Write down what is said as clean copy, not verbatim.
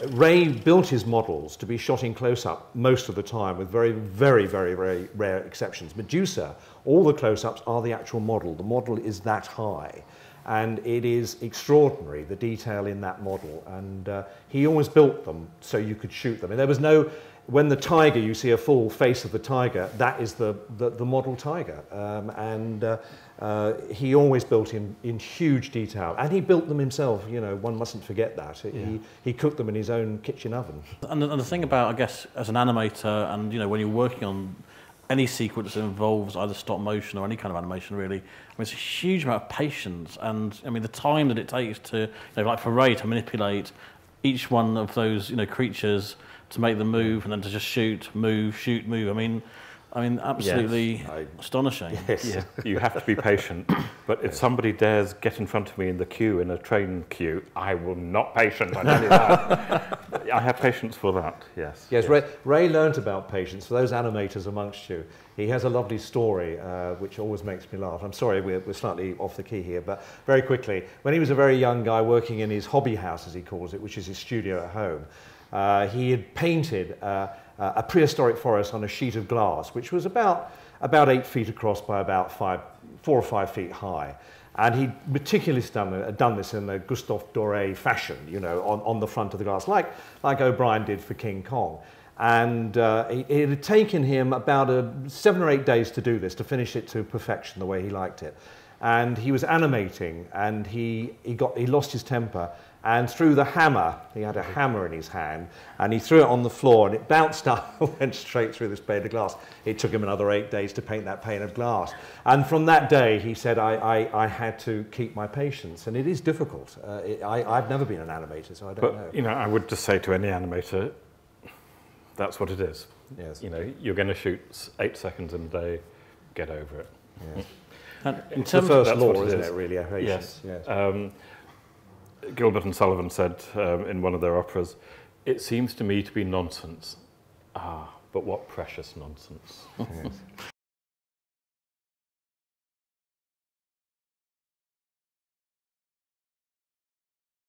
Ray built his models to be shot in close-up most of the time, with very, very, very, very rare exceptions. Medusa, all the close-ups are the actual model. The model is that high, and it is extraordinary, the detail in that model. And he always built them so you could shoot them. And there was no, when the tiger, you see a full face of the tiger, that is the model tiger. He always built in huge detail, and he built them himself. You know, one mustn't forget that. Yeah. He cooked them in his own kitchen oven. And the thing about, I guess, as an animator, and you know, when you're working on any sequence that involves either stop motion or any kind of animation, really, I mean, it's a huge amount of patience, and I mean, the time that it takes to, you know, like for Ray to manipulate each one of those, you know, creatures to make them move, and then to just shoot, move. I mean, absolutely astonishing. Yes. Yeah, you have to be patient. But if somebody dares get in front of me in the queue, in a train queue, I will not patient, I tell you that. I have patience for that, yes. Yes, Ray learnt about patience. For those animators amongst you, he has a lovely story which always makes me laugh. I'm sorry, we're slightly off the key here, but very quickly, when he was a very young guy working in his hobby house, as he calls it, which is his studio at home, he had painted a prehistoric forest on a sheet of glass, which was about 8 feet across by about 4 or 5 feet high. And he meticulously done this in a Gustave Doré fashion, you know, on the front of the glass, like O'Brien did for King Kong. And it had taken him about 7 or 8 days to do this, to finish it to perfection the way he liked it. And he was animating, and he lost his temper, and threw the hammer. He had a hammer in his hand, and he threw it on the floor, and it bounced up and went straight through this pane of glass. It took him another 8 days to paint that pane of glass. And from that day, he said, I had to keep my patience, and it is difficult. I've never been an animator, so I don't know. You know, I would just say to any animator, that's what it is. Yes. You know, you're going to shoot 8 seconds in a day, get over it. Yes. And It's the first law, what it isn't is. it, really? Yes. Yes. Gilbert and Sullivan said in one of their operas, "It seems to me to be nonsense. Ah, but what precious nonsense." Yes.